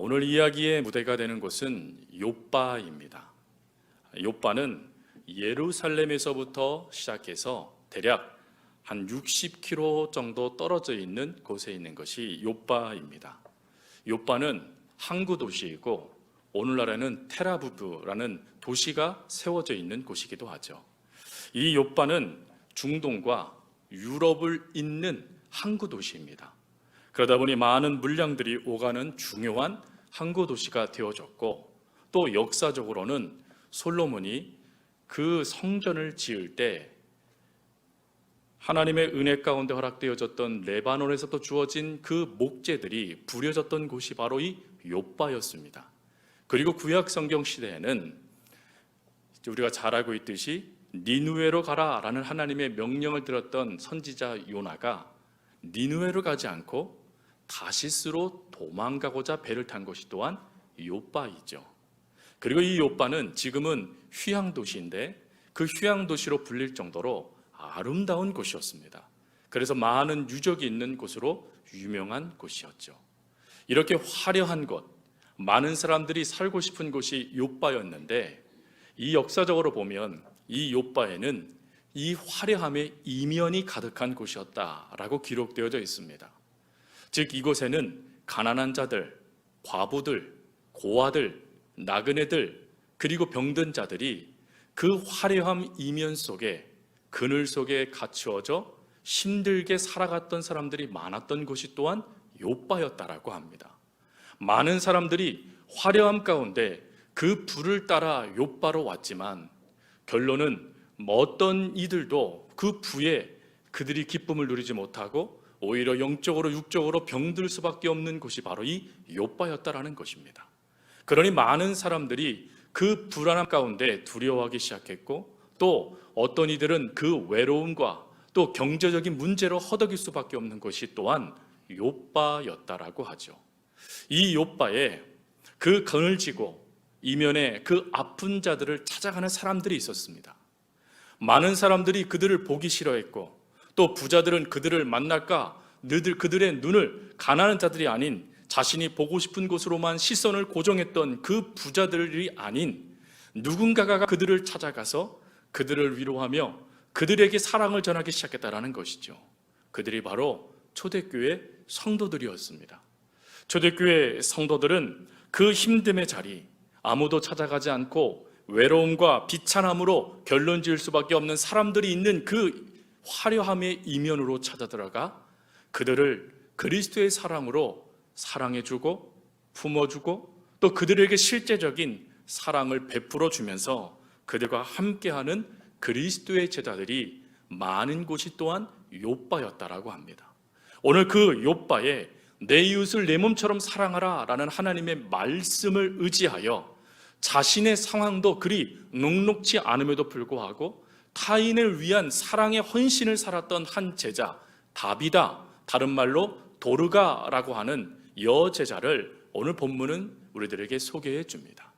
오늘 이야기의 무대가 되는 곳은 욥바입니다. 욥바는 예루살렘에서부터 시작해서 대략 한 60km 정도 떨어져 있는 곳에 있는 것이 욥바입니다. 욥바는 항구 도시이고 오늘날에는 텔아비브라는 도시가 세워져 있는 곳이기도 하죠. 이 욥바는 중동과 유럽을 잇는 항구 도시입니다. 그러다 보니 많은 물량들이 오가는 중요한 항구 도시가 되어졌고, 또 역사적으로는 솔로몬이 그 성전을 지을 때 하나님의 은혜 가운데 허락되어졌던 레바논에서부터 주어진 그 목재들이 부려졌던 곳이 바로 이 욥바였습니다. 그리고 구약 성경 시대에는 우리가 잘 알고 있듯이 니느웨로 가라라는 하나님의 명령을 들었던 선지자 요나가 니느웨로 가지 않고 다시스로 도망가고자 배를 탄 것이 또한 욥바이죠. 그리고 이 욥바는 지금은 휴양도시인데 그 휴양도시로 불릴 정도로 아름다운 곳이었습니다. 그래서 많은 유적이 있는 곳으로 유명한 곳이었죠. 이렇게 화려한 곳, 많은 사람들이 살고 싶은 곳이 욥바였는데, 이 역사적으로 보면 이 욥바에는 이 화려함의 이면이 가득한 곳이었다라고 기록되어져 있습니다. 즉 이곳에는 가난한 자들, 과부들, 고아들, 나그네들, 그리고 병든 자들이 그 화려함 이면 속에, 그늘 속에 갇혀져 힘들게 살아갔던 사람들이 많았던 곳이 또한 욥바였다라고 합니다. 많은 사람들이 화려함 가운데 그 불을 따라 욥바로 왔지만 결론은 어떤 이들도 그 부에 그들이 기쁨을 누리지 못하고 오히려 영적으로 육적으로 병들 수밖에 없는 곳이 바로 이 욥바였다라는 것입니다. 그러니 많은 사람들이 그 불안함 가운데 두려워하기 시작했고, 또 어떤 이들은 그 외로움과 또 경제적인 문제로 허덕일 수밖에 없는 것이 또한 욥바였다라고 하죠. 이 욥바에 그 그늘지고 이면에 그 아픈 자들을 찾아가는 사람들이 있었습니다. 많은 사람들이 그들을 보기 싫어했고, 또 부자들은 그들을 만날까 그들의 눈을 가난한 자들이 아닌 자신이 보고 싶은 곳으로만 시선을 고정했던 그 부자들이 아닌 누군가가 그들을 찾아가서 그들을 위로하며 그들에게 사랑을 전하기 시작했다라는 것이죠. 그들이 바로 초대교회 성도들이었습니다. 초대교회 성도들은 그 힘듦의 자리, 아무도 찾아가지 않고 외로움과 비참함으로 결론 지을 수밖에 없는 사람들이 있는 그 화려함의 이면으로 찾아들어가 그들을 그리스도의 사랑으로 사랑해주고 품어주고, 또 그들에게 실제적인 사랑을 베풀어 주면서 그들과 함께하는 그리스도의 제자들이 많은 곳이 또한 욥바였다라고 합니다. 오늘 그 욥바에 내 이웃을 내 몸처럼 사랑하라 라는 하나님의 말씀을 의지하여 자신의 상황도 그리 녹록지 않음에도 불구하고 타인을 위한 사랑의 헌신을 살았던 한 제자 다비다, 다른 말로 도르가라고 하는 여제자를 오늘 본문은 우리들에게 소개해 줍니다.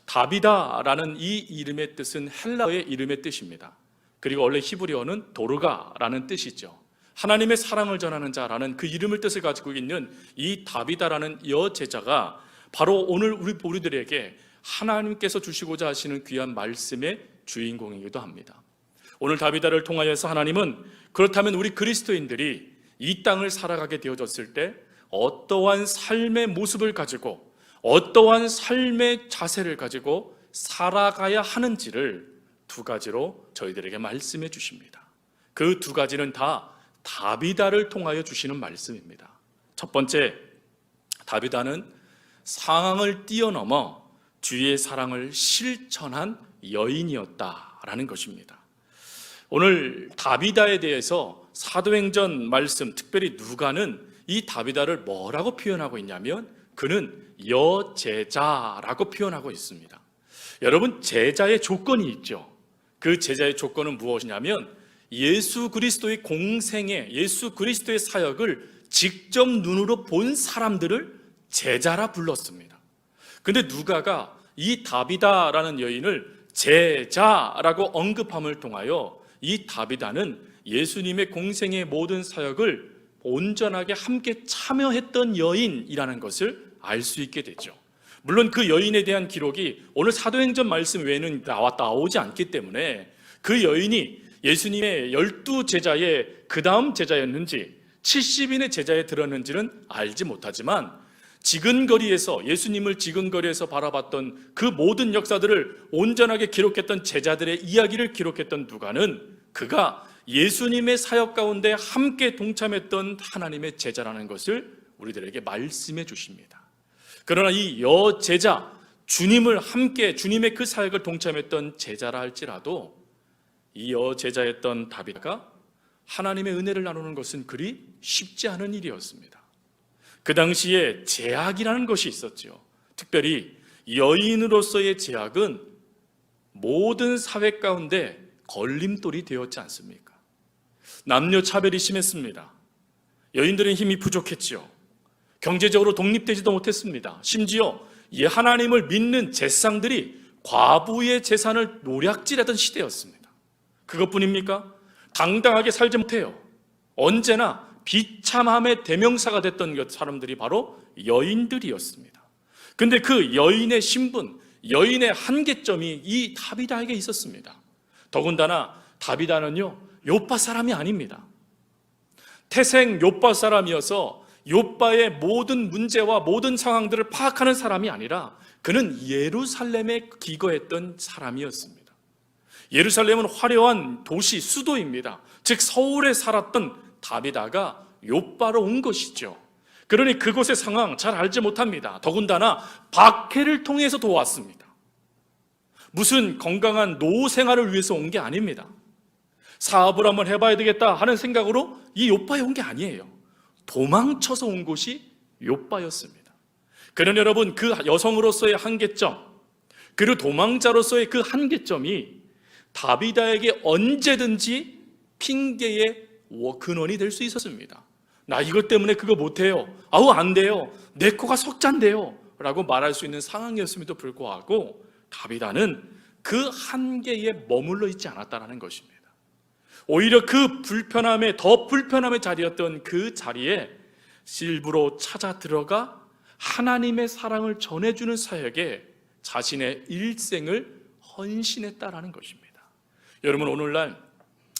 다비다라는 이 이름의 뜻은 헬라어의 이름의 뜻입니다. 그리고 원래 히브리어는 도르가라는 뜻이죠. 하나님의 사랑을 전하는 자라는 그 이름을 뜻을 가지고 있는 이 다비다라는 여제자가 바로 오늘 우리들에게 하나님께서 주시고자 하시는 귀한 말씀의 주인공이기도 합니다. 오늘 다비다를 통하여서 하나님은 그렇다면 우리 그리스도인들이 이 땅을 살아가게 되어졌을 때 어떠한 삶의 모습을 가지고 어떠한 삶의 자세를 가지고 살아가야 하는지를 두 가지로 저희들에게 말씀해 주십니다. 그 두 가지는 다 다비다를 통하여 주시는 말씀입니다. 첫 번째, 다비다는 상황을 뛰어넘어 주의 사랑을 실천한 여인이었다라는 것입니다. 오늘 다비다에 대해서 사도행전 말씀, 특별히 누가는 이 다비다를 뭐라고 표현하고 있냐면 그는 여제자라고 표현하고 있습니다. 여러분, 제자의 조건이 있죠. 그 제자의 조건은 무엇이냐면 예수 그리스도의 공생애, 예수 그리스도의 사역을 직접 눈으로 본 사람들을 제자라 불렀습니다. 근데 누가가 이 다비다라는 여인을 제자라고 언급함을 통하여 이 다비다는 예수님의 공생의 모든 사역을 온전하게 함께 참여했던 여인이라는 것을 알 수 있게 되죠. 물론 그 여인에 대한 기록이 오늘 사도행전 말씀 외에는 나오지 않기 때문에 그 여인이 예수님의 12제자의 그 다음 제자였는지 70인의 제자에 들었는지는 알지 못하지만 지근거리에서 예수님을 지근거리에서 바라봤던 그 모든 역사들을 온전하게 기록했던 제자들의 이야기를 기록했던 누가는 그가 예수님의 사역 가운데 함께 동참했던 하나님의 제자라는 것을 우리들에게 말씀해 주십니다. 그러나 이 여제자, 주님을 함께 주님의 그 사역을 동참했던 제자라 할지라도 이 여제자였던 다비다가 하나님의 은혜를 나누는 것은 그리 쉽지 않은 일이었습니다. 그 당시에 제약이라는 것이 있었죠. 특별히 여인으로서의 제약은 모든 사회 가운데 걸림돌이 되었지 않습니까? 남녀 차별이 심했습니다. 여인들의 힘이 부족했지요. 경제적으로 독립되지도 못했습니다. 심지어 이 하나님을 믿는 제사장들이 과부의 재산을 노략질하던 시대였습니다. 그것뿐입니까? 당당하게 살지 못해요. 언제나 비참함의 대명사가 됐던 사람들이 바로 여인들이었습니다. 근데 그 여인의 신분, 여인의 한계점이 이 다비다에게 있었습니다. 더군다나 다비다는요, 요빠 사람이 아닙니다. 태생 요빠 사람이어서 요빠의 모든 문제와 모든 상황들을 파악하는 사람이 아니라 그는 예루살렘에 기거했던 사람이었습니다. 예루살렘은 화려한 도시, 수도입니다. 즉 서울에 살았던 다비다가 요빠로 온 것이죠. 그러니 그곳의 상황 잘 알지 못합니다. 더군다나 박해를 통해서 도왔습니다. 무슨 건강한 노후 생활을 위해서 온 게 아닙니다. 사업을 한번 해봐야 되겠다 하는 생각으로 이 요빠에 온 게 아니에요. 도망쳐서 온 곳이 요빠였습니다. 그러나 여러분, 그 여성으로서의 한계점, 그리고 도망자로서의 그 한계점이 다비다에게 언제든지 핑계의 근원이 될 수 있었습니다. 나 이것 때문에 그거 못해요. 아우 안 돼요. 내 코가 석잔데요. 라고 말할 수 있는 상황이었음에도 불구하고 다비다는 그 한계에 머물러 있지 않았다는 것입니다. 오히려 그 불편함에 더 불편함의 자리였던 그 자리에 일부러 찾아 들어가 하나님의 사랑을 전해주는 사역에 자신의 일생을 헌신했다라는 것입니다. 여러분, 오늘날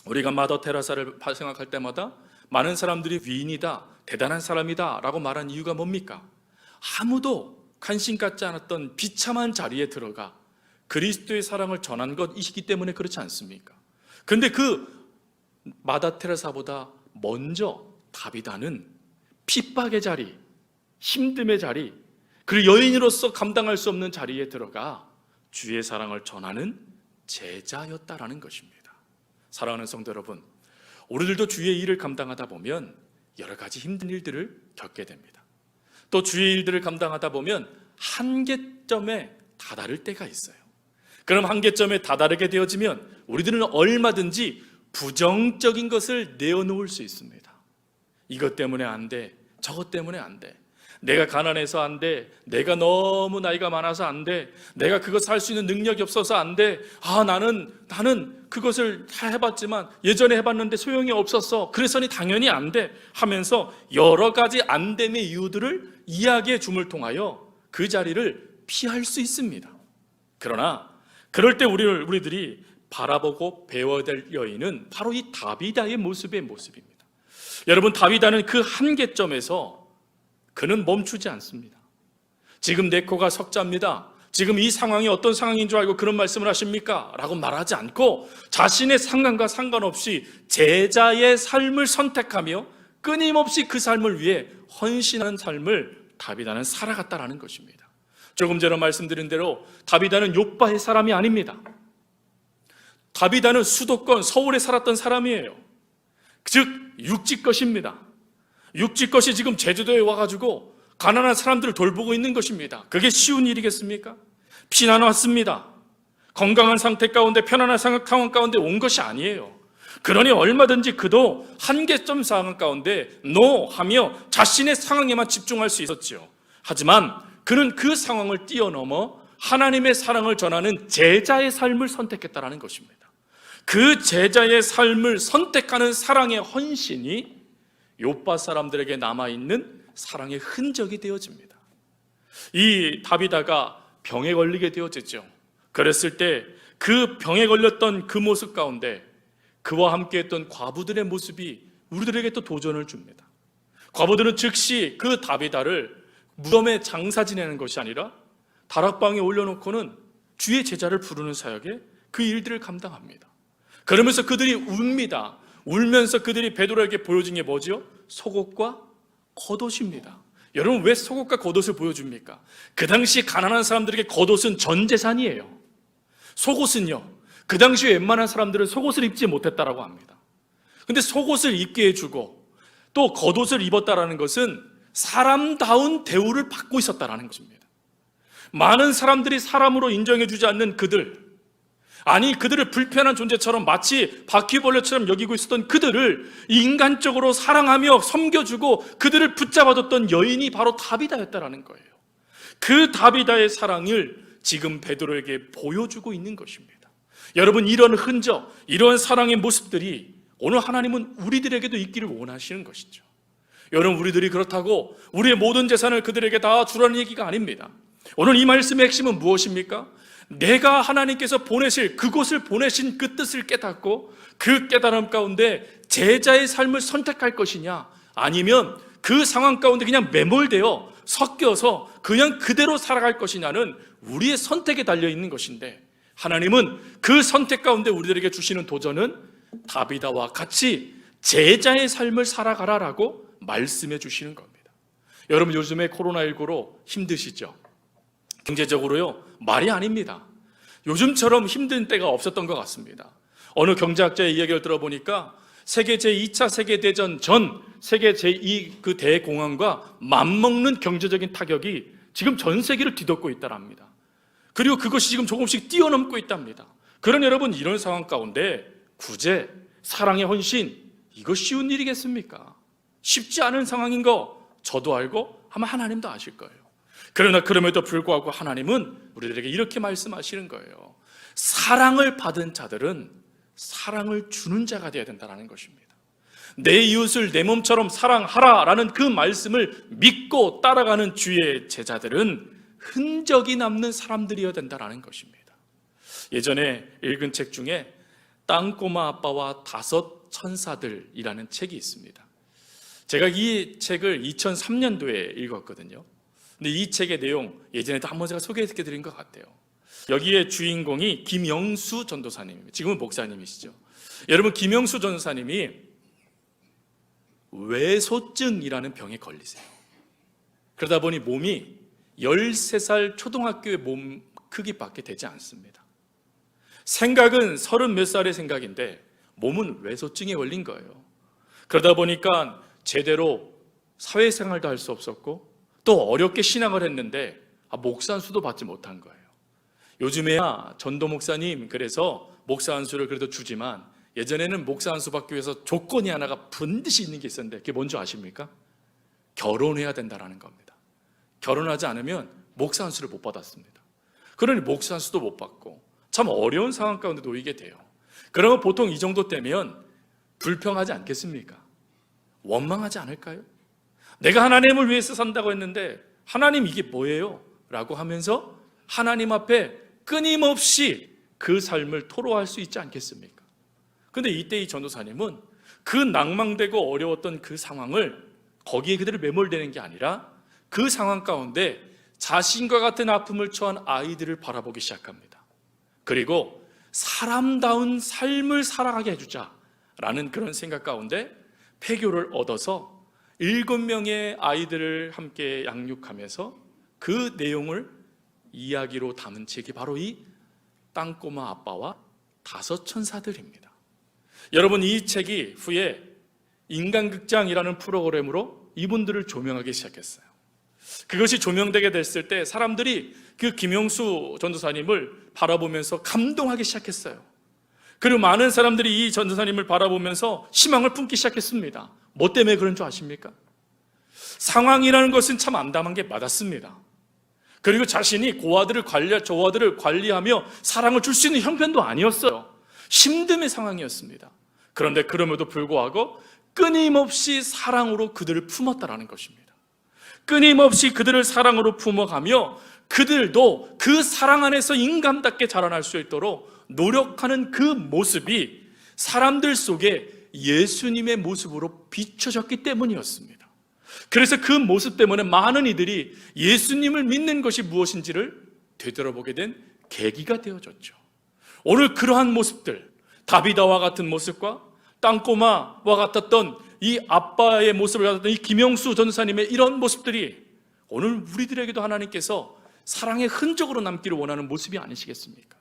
우리가 마더 테레사를 생각할 때마다 많은 사람들이 위인이다, 대단한 사람이다 라고 말한 이유가 뭡니까? 아무도 관심 갖지 않았던 비참한 자리에 들어가 그리스도의 사랑을 전한 것이기 때문에 그렇지 않습니까? 그런데 그 마더 테레사보다 먼저 다비다는 핍박의 자리, 힘듦의 자리, 그리고 여인으로서 감당할 수 없는 자리에 들어가 주의 사랑을 전하는 제자였다라는 것입니다. 사랑하는 성도 여러분, 우리들도 주의 일을 감당하다 보면 여러 가지 힘든 일들을 겪게 됩니다. 또 주의 일들을 감당하다 보면 한계점에 다다를 때가 있어요. 그럼 한계점에 다다르게 되어지면 우리들은 얼마든지 부정적인 것을 내어놓을 수 있습니다. 이것 때문에 안 돼, 저것 때문에 안 돼, 내가 가난해서 안 돼, 내가 너무 나이가 많아서 안 돼, 내가 그것을 할 수 있는 능력이 없어서 안 돼, 나는 그것을 다 해봤지만 예전에 해봤는데 소용이 없었어, 그래서니 당연히 안 돼 하면서 여러 가지 안 됨의 이유들을 이야기의 줌을 통하여 그 자리를 피할 수 있습니다. 그러나 그럴 때 우리들이 바라보고 배워야 될 여인은 바로 이 다비다의 모습입니다. 여러분, 다비다는 그 한계점에서 그는 멈추지 않습니다. 지금 내 코가 석자입니다, 지금 이 상황이 어떤 상황인 줄 알고 그런 말씀을 하십니까? 라고 말하지 않고 자신의 상관과 상관없이 제자의 삶을 선택하며 끊임없이 그 삶을 위해 헌신하는 삶을 다비다는 살아갔다라는 것입니다. 조금 전에 말씀드린 대로 다비다는 욥바의 사람이 아닙니다. 다비다는 수도권 서울에 살았던 사람이에요. 즉 육지 것입니다. 육지 것이 지금 제주도에 와가지고 가난한 사람들을 돌보고 있는 것입니다. 그게 쉬운 일이겠습니까? 피난 왔습니다. 건강한 상태 가운데 편안한 상황 가운데 온 것이 아니에요. 그러니 얼마든지 그도 한계점 상황 가운데 하며 자신의 상황에만 집중할 수 있었지요. 하지만 그는 그 상황을 뛰어넘어 하나님의 사랑을 전하는 제자의 삶을 선택했다라는 것입니다. 그 제자의 삶을 선택하는 사랑의 헌신이 욥바 사람들에게 남아있는 사랑의 흔적이 되어집니다. 이 다비다가 병에 걸리게 되어졌죠. 그랬을 때 그 병에 걸렸던 그 모습 가운데 그와 함께했던 과부들의 모습이 우리들에게 또 도전을 줍니다. 과부들은 즉시 그 다비다를 무덤에 장사 지내는 것이 아니라 다락방에 올려놓고는 주의 제자를 부르는 사역에 그 일들을 감당합니다. 그러면서 그들이 웁니다. 울면서 그들이 베드로에게 보여준 게 뭐죠? 속옷과 겉옷입니다. 여러분, 왜 속옷과 겉옷을 보여줍니까? 그 당시 가난한 사람들에게 겉옷은 전 재산이에요. 속옷은요, 그 당시 웬만한 사람들은 속옷을 입지 못했다라고 합니다. 근데 속옷을 입게 해주고 또 겉옷을 입었다라는 것은 사람다운 대우를 받고 있었다라는 것입니다. 많은 사람들이 사람으로 인정해주지 않는 그들, 아니 그들을 불편한 존재처럼 마치 바퀴벌레처럼 여기고 있었던 그들을 인간적으로 사랑하며 섬겨주고 그들을 붙잡아뒀던 여인이 바로 다비다였다라는 거예요. 그 다비다의 사랑을 지금 베드로에게 보여주고 있는 것입니다. 여러분, 이런 흔적, 이런 사랑의 모습들이 오늘 하나님은 우리들에게도 있기를 원하시는 것이죠. 여러분, 우리들이 그렇다고 우리의 모든 재산을 그들에게 다 주라는 얘기가 아닙니다. 오늘 이 말씀의 핵심은 무엇입니까? 내가 하나님께서 보내실, 그곳을 보내신 그 뜻을 깨닫고 그 깨달음 가운데 제자의 삶을 선택할 것이냐, 아니면 그 상황 가운데 그냥 매몰되어 섞여서 그냥 그대로 살아갈 것이냐는 우리의 선택에 달려있는 것인데, 하나님은 그 선택 가운데 우리들에게 주시는 도전은 다비다와 같이 제자의 삶을 살아가라라고 말씀해 주시는 겁니다. 여러분, 요즘에 코로나19로 힘드시죠? 경제적으로요, 말이 아닙니다. 요즘처럼 힘든 때가 없었던 것 같습니다. 어느 경제학자의 이야기를 들어보니까 세계 제2차 세계대전 전 세계 제2 그 대공황과 맞먹는 경제적인 타격이 지금 전 세계를 뒤덮고 있다랍니다. 그리고 그것이 지금 조금씩 뛰어넘고 있답니다. 그런 여러분, 이런 상황 가운데 구제, 사랑의 헌신, 이거 쉬운 일이겠습니까? 쉽지 않은 상황인 거 저도 알고 아마 하나님도 아실 거예요. 그러나 그럼에도 불구하고 하나님은 우리들에게 이렇게 말씀하시는 거예요. 사랑을 받은 자들은 사랑을 주는 자가 되어야 된다는 것입니다. 내 이웃을 내 몸처럼 사랑하라라는 그 말씀을 믿고 따라가는 주의 제자들은 흔적이 남는 사람들이어야 된다는 것입니다. 예전에 읽은 책 중에 땅꼬마 아빠와 5 천사들이라는 책이 있습니다. 제가 이 책을 2003년도에 읽었거든요. 근데 이 책의 내용 예전에도 한번 제가 소개해드린 것 같아요. 여기에 주인공이 김영수 전도사님입니다. 지금은 목사님이시죠. 여러분, 김영수 전도사님이 외소증이라는 병에 걸리세요. 그러다 보니 몸이 13살 초등학교의 몸 크기밖에 되지 않습니다. 생각은 30 몇 살의 생각인데 몸은 외소증에 걸린 거예요. 그러다 보니까 제대로 사회생활도 할 수 없었고 또 어렵게 신앙을 했는데 목사 안수도 받지 못한 거예요. 요즘에야 전도 목사님 그래서 목사 안수를 그래도 주지만 예전에는 목사 안수 받기 위해서 조건이 하나가 반드시 있는 게 있었는데 그게 뭔지 아십니까? 결혼해야 된다는 겁니다. 결혼하지 않으면 목사 안수를 못 받았습니다. 그러니 목사 안수도 못 받고 참 어려운 상황 가운데 놓이게 돼요. 그러면 보통 이 정도 되면 불평하지 않겠습니까? 원망하지 않을까요? 내가 하나님을 위해서 산다고 했는데 하나님 이게 뭐예요? 라고 하면서 하나님 앞에 끊임없이 그 삶을 토로할 수 있지 않겠습니까? 그런데 이때 이 전도사님은 그 낭망되고 어려웠던 그 상황을 거기에 그대로 매몰되는 게 아니라 그 상황 가운데 자신과 같은 아픔을 처한 아이들을 바라보기 시작합니다. 그리고 사람다운 삶을 살아가게 해주자라는 그런 생각 가운데 폐교를 얻어서 7명의 아이들을 함께 양육하면서 그 내용을 이야기로 담은 책이 바로 이 땅꼬마 아빠와 5 천사들입니다. 여러분, 이 책이 후에 인간극장이라는 프로그램으로 이분들을 조명하기 시작했어요. 그것이 조명되게 됐을 때 사람들이 그 김영수 전도사님을 바라보면서 감동하기 시작했어요. 그리고 많은 사람들이 이 전도사님을 바라보면서 희망을 품기 시작했습니다. 뭐 때문에 그런 줄 아십니까? 상황이라는 것은 참 암담한 게 맞았습니다. 그리고 자신이 고아들을 저아들을 관리하며 사랑을 줄 수 있는 형편도 아니었어요. 힘듦의 상황이었습니다. 그런데 그럼에도 불구하고 끊임없이 사랑으로 그들을 품었다라는 것입니다. 끊임없이 그들을 사랑으로 품어가며 그들도 그 사랑 안에서 인간답게 자라날 수 있도록 노력하는 그 모습이 사람들 속에 예수님의 모습으로 비춰졌기 때문이었습니다. 그래서 그 모습 때문에 많은 이들이 예수님을 믿는 것이 무엇인지를 되돌아보게 된 계기가 되어졌죠. 오늘 그러한 모습들, 다비다와 같은 모습과 땅꼬마와 같았던 이 아빠의 모습을 가졌던 이 김영수 전사님의 이런 모습들이 오늘 우리들에게도 하나님께서 사랑의 흔적으로 남기를 원하는 모습이 아니시겠습니까?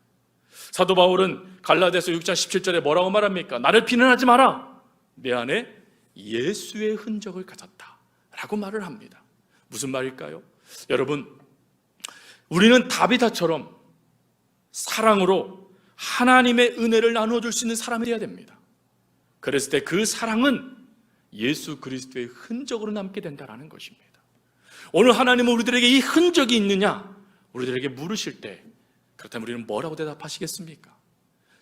사도 바울은 갈라디아서 6장 17절에 뭐라고 말합니까? 나를 비난하지 마라. 내 안에 예수의 흔적을 가졌다 라고 말을 합니다. 무슨 말일까요? 여러분, 우리는 다비다처럼 사랑으로 하나님의 은혜를 나누어줄 수 있는 사람이 되어야 됩니다. 그랬을 때 그 사랑은 예수 그리스도의 흔적으로 남게 된다는 것입니다. 오늘 하나님은 우리들에게 이 흔적이 있느냐? 우리들에게 물으실 때 그렇다면 우리는 뭐라고 대답하시겠습니까?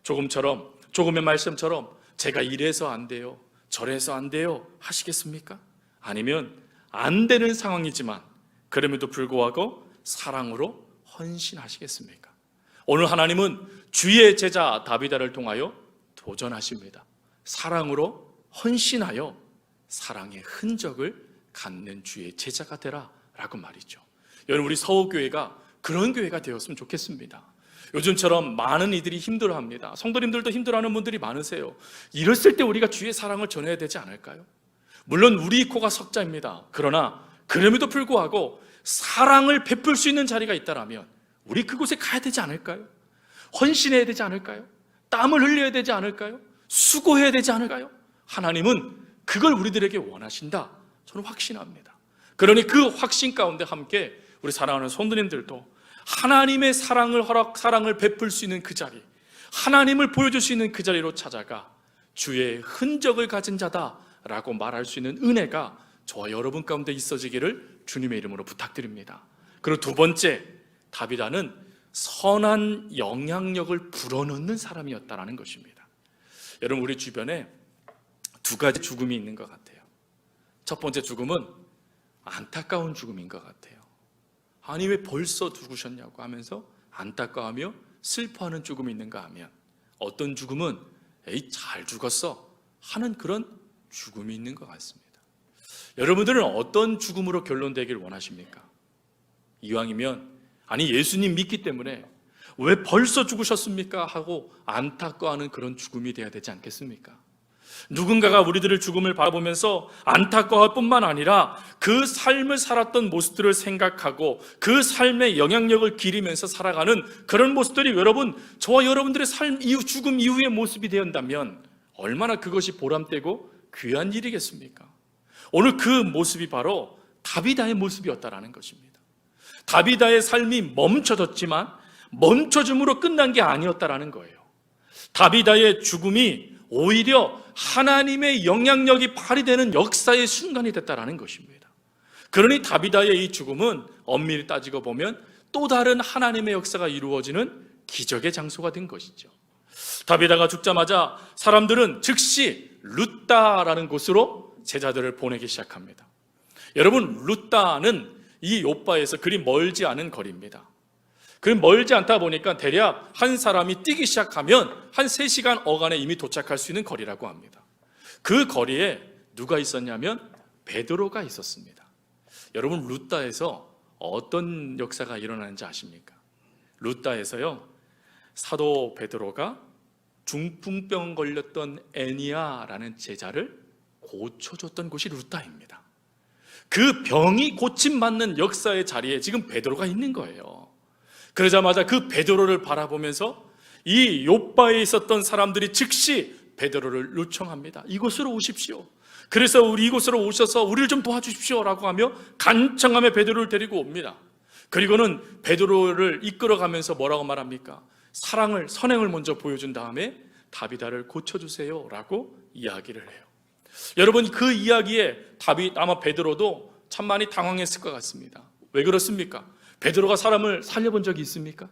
조금의 말씀처럼 제가 이래서 안 돼요, 저래서 안 돼요 하시겠습니까? 아니면 안 되는 상황이지만 그럼에도 불구하고 사랑으로 헌신하시겠습니까? 오늘 하나님은 주의 제자 다비다를 통하여 도전하십니다. 사랑으로 헌신하여 사랑의 흔적을 갖는 주의 제자가 되라 라고 말이죠. 여러분, 우리 서울교회가 그런 교회가 되었으면 좋겠습니다. 요즘처럼 많은 이들이 힘들어합니다. 성도님들도 힘들어하는 분들이 많으세요. 이랬을 때 우리가 주의 사랑을 전해야 되지 않을까요? 물론 우리 코가 석자입니다. 그러나 그럼에도 불구하고 사랑을 베풀 수 있는 자리가 있다면 우리 그곳에 가야 되지 않을까요? 헌신해야 되지 않을까요? 땀을 흘려야 되지 않을까요? 수고해야 되지 않을까요? 하나님은 그걸 우리들에게 원하신다, 저는 확신합니다. 그러니 그 확신 가운데 함께 우리 사랑하는 성도님들도 하나님의 사랑을 베풀 수 있는 그 자리, 하나님을 보여줄 수 있는 그 자리로 찾아가 주의 흔적을 가진 자다라고 말할 수 있는 은혜가 저와 여러분 가운데 있어지기를 주님의 이름으로 부탁드립니다. 그리고 두 번째, 다비다는 선한 영향력을 불어넣는 사람이었다는 것입니다. 여러분, 우리 주변에 두 가지 죽음이 있는 것 같아요. 첫 번째 죽음은 안타까운 죽음인 것 같아요. 아니 왜 벌써 죽으셨냐고 하면서 안타까워하며 슬퍼하는 죽음이 있는가 하면, 어떤 죽음은 에이 잘 죽었어 하는 그런 죽음이 있는 것 같습니다. 여러분들은 어떤 죽음으로 결론되길 원하십니까? 이왕이면 아니 예수님 믿기 때문에 왜 벌써 죽으셨습니까? 하고 안타까워하는 그런 죽음이 돼야 되지 않겠습니까? 누군가가 우리들의 죽음을 바라보면서 안타까워할 뿐만 아니라 그 삶을 살았던 모습들을 생각하고 그 삶의 영향력을 기리면서 살아가는 그런 모습들이 여러분, 저와 여러분들의 삶 이후, 죽음 이후의 모습이 되었다면 얼마나 그것이 보람되고 귀한 일이겠습니까? 오늘 그 모습이 바로 다비다의 모습이었다라는 것입니다. 다비다의 삶이 멈춰졌지만 멈춰줌으로 끝난 게 아니었다라는 거예요. 다비다의 죽음이 오히려 하나님의 영향력이 발휘되는 역사의 순간이 됐다라는 것입니다. 그러니 다비다의 이 죽음은 엄밀히 따지고 보면 또 다른 하나님의 역사가 이루어지는 기적의 장소가 된 것이죠. 다비다가 죽자마자 사람들은 즉시 룻다라는 곳으로 제자들을 보내기 시작합니다. 여러분, 룻다는 이 요바에서 그리 멀지 않은 거리입니다. 그 멀지 않다 보니까 대략 한 사람이 뛰기 시작하면 한 3시간 어간에 이미 도착할 수 있는 거리라고 합니다. 그 거리에 누가 있었냐면 베드로가 있었습니다. 여러분, 룻다에서 어떤 역사가 일어나는지 아십니까? 룻다에서요, 사도 베드로가 중풍병 걸렸던 애니아라는 제자를 고쳐줬던 곳이 룻다입니다. 그 병이 고침받는 역사의 자리에 지금 베드로가 있는 거예요. 그러자마자 그 베드로를 바라보면서 이 요바에 있었던 사람들이 즉시 베드로를 요청합니다. 이곳으로 오십시오. 그래서 우리 이곳으로 오셔서 우리를 좀 도와주십시오 라고 하며 간청하며 베드로를 데리고 옵니다. 그리고는 베드로를 이끌어가면서 뭐라고 말합니까? 선행을 먼저 보여준 다음에 다비다를 고쳐주세요 라고 이야기를 해요. 여러분, 그 이야기에 아마 베드로도 참 많이 당황했을 것 같습니다. 왜 그렇습니까? 베드로가 사람을 살려본 적이 있습니까?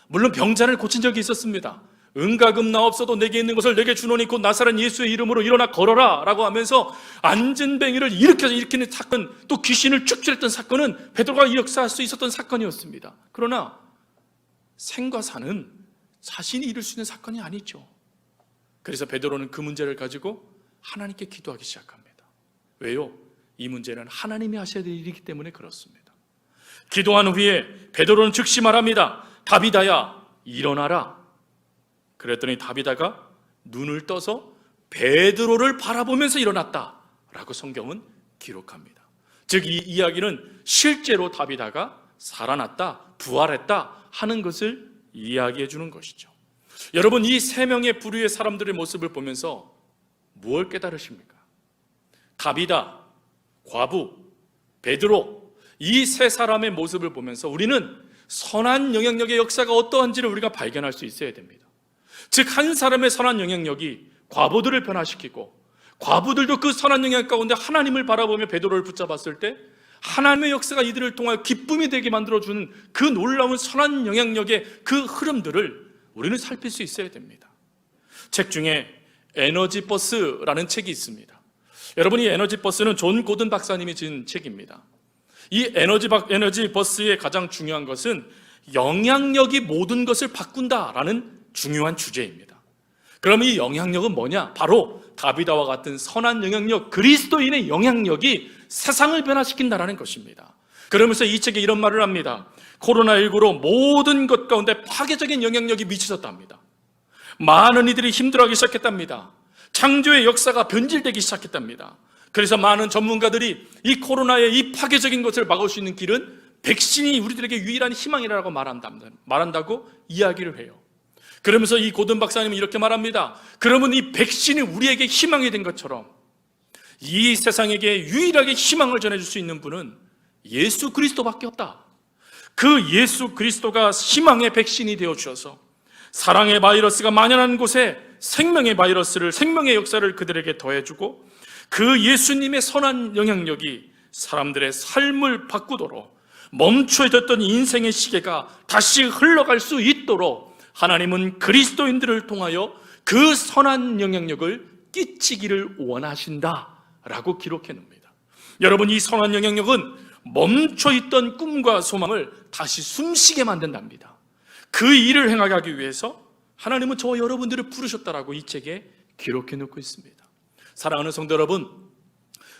물론 병자를 고친 적이 있었습니다. 은가금 나 없어도 내게 있는 것을 내게 주노니 곧 나사렛 예수의 이름으로 일어나 걸어라 라고 하면서 안전뱅이를 일으키는 사건, 또 귀신을 축출했던 사건은 베드로가 역사할 수 있었던 사건이었습니다. 그러나 생과 사는 자신이 이룰 수 있는 사건이 아니죠. 그래서 베드로는 그 문제를 가지고 하나님께 기도하기 시작합니다. 왜요? 이 문제는 하나님이 하셔야 될 일이기 때문에 그렇습니다. 기도한 후에 베드로는 즉시 말합니다. 다비다야, 일어나라. 그랬더니 다비다가 눈을 떠서 베드로를 바라보면서 일어났다라고 성경은 기록합니다. 즉 이 이야기는 실제로 다비다가 살아났다, 부활했다 하는 것을 이야기해 주는 것이죠. 여러분, 이 세 명의 부류의 사람들의 모습을 보면서 무엇을 깨달으십니까? 다비다, 과부, 베드로, 이 세 사람의 모습을 보면서 우리는 선한 영향력의 역사가 어떠한지를 우리가 발견할 수 있어야 됩니다. 즉 한 사람의 선한 영향력이 과부들을 변화시키고, 과부들도 그 선한 영향 가운데 하나님을 바라보며 베드로를 붙잡았을 때 하나님의 역사가 이들을 통하여 기쁨이 되게 만들어주는 그 놀라운 선한 영향력의 그 흐름들을 우리는 살필 수 있어야 됩니다. 책 중에 에너지 버스라는 책이 있습니다. 여러분, 이 에너지 버스는 존 고든 박사님이 지은 책입니다. 이 에너지 버스의 가장 중요한 것은 영향력이 모든 것을 바꾼다라는 중요한 주제입니다. 그럼 이 영향력은 뭐냐? 바로 다비다와 같은 선한 영향력, 그리스도인의 영향력이 세상을 변화시킨다라는 것입니다. 그러면서 이 책에 이런 말을 합니다. 코로나19로 모든 것 가운데 파괴적인 영향력이 미쳐졌답니다. 많은 이들이 힘들어하기 시작했답니다. 창조의 역사가 변질되기 시작했답니다. 그래서 많은 전문가들이 이 코로나의 이 파괴적인 것을 막을 수 있는 길은 백신이 우리들에게 유일한 희망이라고 말한다고 이야기를 해요. 그러면서 이 고든 박사님은 이렇게 말합니다. 그러면 이 백신이 우리에게 희망이 된 것처럼 이 세상에게 유일하게 희망을 전해줄 수 있는 분은 예수 그리스도밖에 없다. 그 예수 그리스도가 희망의 백신이 되어 주셔서 사랑의 바이러스가 만연한 곳에 생명의 바이러스를, 생명의 역사를 그들에게 더해주고, 그 예수님의 선한 영향력이 사람들의 삶을 바꾸도록, 멈춰졌던 인생의 시계가 다시 흘러갈 수 있도록 하나님은 그리스도인들을 통하여 그 선한 영향력을 끼치기를 원하신다라고 기록해 놓습니다. 여러분, 이 선한 영향력은 멈춰있던 꿈과 소망을 다시 숨쉬게 만든답니다. 그 일을 행하게 하기 위해서 하나님은 저와 여러분들을 부르셨다라고 이 책에 기록해 놓고 있습니다. 사랑하는 성도 여러분,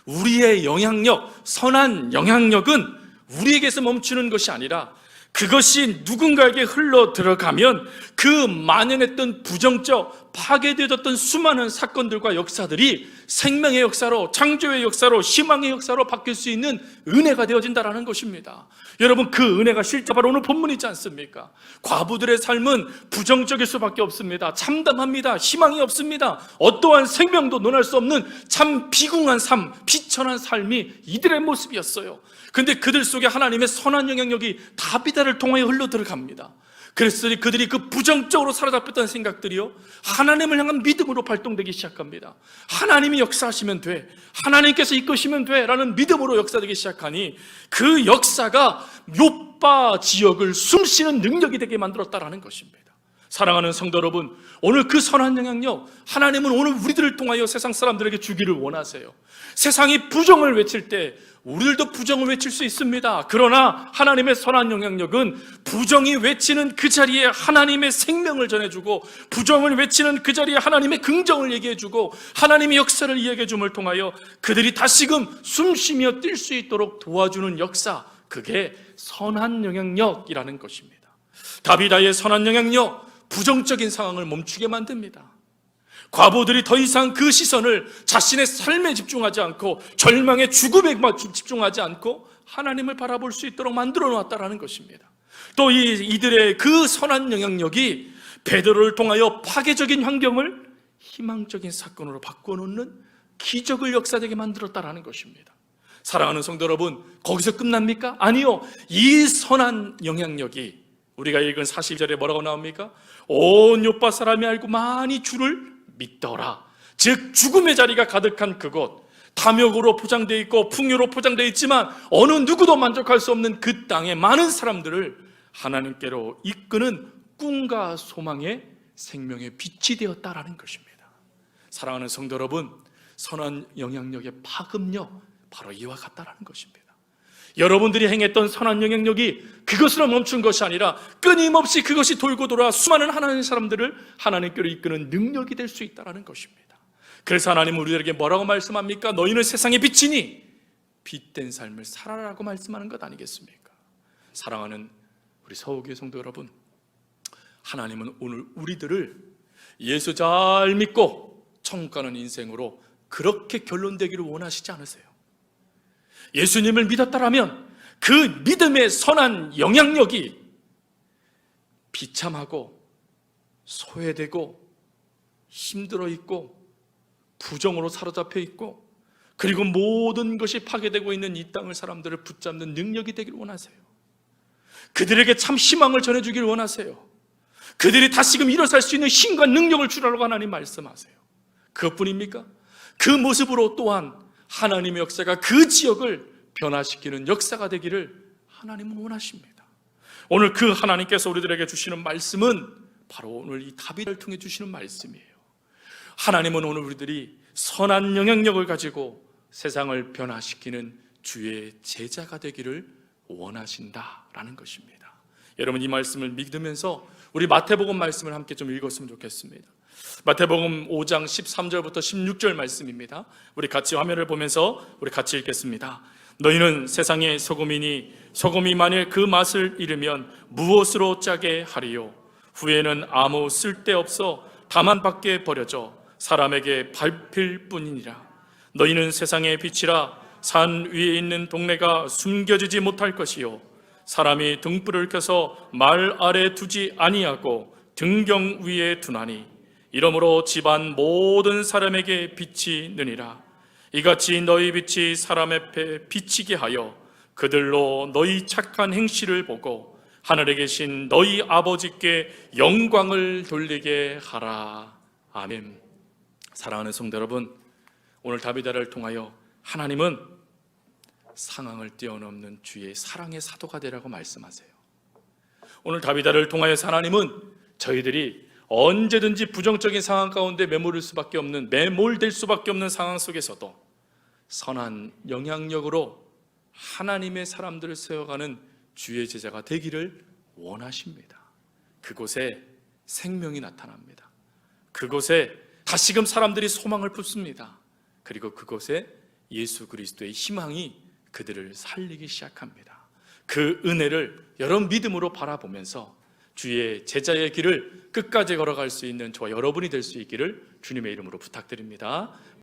우리의 영향력, 선한 영향력은 우리에게서 멈추는 것이 아니라 그것이 누군가에게 흘러 들어가면 그 만연했던 부정적, 파괴되어졌던 수많은 사건들과 역사들이 생명의 역사로, 창조의 역사로, 희망의 역사로 바뀔 수 있는 은혜가 되어진다는 것입니다. 여러분, 그 은혜가 실제 바로 오늘 본문이지 않습니까? 과부들의 삶은 부정적일 수밖에 없습니다. 참담합니다. 희망이 없습니다. 어떠한 생명도 논할 수 없는 참 비궁한 삶, 비천한 삶이 이들의 모습이었어요. 근데 그들 속에 하나님의 선한 영향력이 다비다를 통하여 흘러 들어갑니다. 그래서 그들이 그 부정적으로 사로잡혔던 생각들이요, 하나님을 향한 믿음으로 발동되기 시작합니다. 하나님이 역사하시면 돼, 하나님께서 이끄시면 돼 라는 믿음으로 역사되기 시작하니 그 역사가 요빠 지역을 숨쉬는 능력이 되게 만들었다라는 것입니다. 사랑하는 성도 여러분, 오늘 그 선한 영향력 하나님은 오늘 우리들을 통하여 세상 사람들에게 주기를 원하세요. 세상이 부정을 외칠 때 우리들도 부정을 외칠 수 있습니다. 그러나 하나님의 선한 영향력은 부정이 외치는 그 자리에 하나님의 생명을 전해주고, 부정을 외치는 그 자리에 하나님의 긍정을 얘기해주고, 하나님의 역사를 이야기해줌을 통하여 그들이 다시금 숨쉬며 뛸 수 있도록 도와주는 역사, 그게 선한 영향력이라는 것입니다. 다비다의 선한 영향력, 부정적인 상황을 멈추게 만듭니다. 과부들이 더 이상 그 시선을 자신의 삶에 집중하지 않고 절망의 죽음에 집중하지 않고 하나님을 바라볼 수 있도록 만들어 놓았다는 것입니다. 또 이들의 그 선한 영향력이 베드로를 통하여 파괴적인 환경을 희망적인 사건으로 바꿔놓는 기적을 역사되게 만들었다는 것입니다. 사랑하는 성도 여러분, 거기서 끝납니까? 아니요. 이 선한 영향력이 우리가 읽은 42절에 뭐라고 나옵니까? 온 요파 사람이 알고 많이 주를 믿더라. 즉 죽음의 자리가 가득한 그곳, 탐욕으로 포장되어 있고 풍요로 포장되어 있지만 어느 누구도 만족할 수 없는 그 땅에 많은 사람들을 하나님께로 이끄는 꿈과 소망의 생명의 빛이 되었다라는 것입니다. 사랑하는 성도 여러분, 선한 영향력의 파급력, 바로 이와 같다라는 것입니다. 여러분들이 행했던 선한 영향력이 그것으로 멈춘 것이 아니라 끊임없이 그것이 돌고 돌아 수많은 하나님의 사람들을 하나님께로 이끄는 능력이 될 수 있다는 것입니다. 그래서 하나님은 우리들에게 뭐라고 말씀합니까? 너희는 세상의 빛이니 빛된 삶을 살아라고 말씀하는 것 아니겠습니까? 사랑하는 우리 서울교회 성도 여러분, 하나님은 오늘 우리들을 예수 잘 믿고 천국 가는 인생으로 그렇게 결론되기를 원하시지 않으세요. 예수님을 믿었다라면 그 믿음의 선한 영향력이 비참하고 소외되고 힘들어 있고 부정으로 사로잡혀 있고 그리고 모든 것이 파괴되고 있는 이 땅을 사람들을 붙잡는 능력이 되기를 원하세요. 그들에게 참 희망을 전해주기를 원하세요. 그들이 다시금 일어설 수 있는 힘과 능력을 주라고 하나님 말씀하세요. 그것뿐입니까? 그 모습으로 또한 하나님의 역사가 그 지역을 변화시키는 역사가 되기를 하나님은 원하십니다. 오늘 그 하나님께서 우리들에게 주시는 말씀은 바로 오늘 이 다윗을 통해 주시는 말씀이에요. 하나님은 오늘 우리들이 선한 영향력을 가지고 세상을 변화시키는 주의 제자가 되기를 원하신다라는 것입니다. 여러분, 이 말씀을 믿으면서 우리 마태복음 말씀을 함께 좀 읽었으면 좋겠습니다. 마태복음 5장 13절부터 16절 말씀입니다. 우리 같이 화면을 보면서 우리 같이 읽겠습니다. 너희는 세상의 소금이니 소금이 만일 그 맛을 잃으면 무엇으로 짜게 하리요? 후에는 아무 쓸데없어 다만 밖에 버려져 사람에게 밟힐 뿐이니라. 너희는 세상의 빛이라. 산 위에 있는 동네가 숨겨지지 못할 것이요 사람이 등불을 켜서 말 아래 두지 아니하고 등경 위에 두나니 이러므로 집안 모든 사람에게 빛이 느니라. 이같이 너희 빛이 사람 앞에 비치게 하여 그들로 너희 착한 행실을 보고 하늘에 계신 너희 아버지께 영광을 돌리게 하라. 아멘. 사랑하는 성도 여러분, 오늘 다비다를 통하여 하나님은 상황을 뛰어넘는 주의 사랑의 사도가 되라고 말씀하세요. 오늘 다비다를 통하여 하나님은 저희들이 언제든지 부정적인 상황 가운데 매몰될 수밖에 없는 상황 속에서도 선한 영향력으로 하나님의 사람들을 세워가는 주의 제자가 되기를 원하십니다. 그곳에 생명이 나타납니다. 그곳에 다시금 사람들이 소망을 품습니다. 그리고 그곳에 예수 그리스도의 희망이 그들을 살리기 시작합니다. 그 은혜를 여러분 믿음으로 바라보면서 주의 제자의 길을 끝까지 걸어갈 수 있는 저와 여러분이 될 수 있기를 주님의 이름으로 부탁드립니다.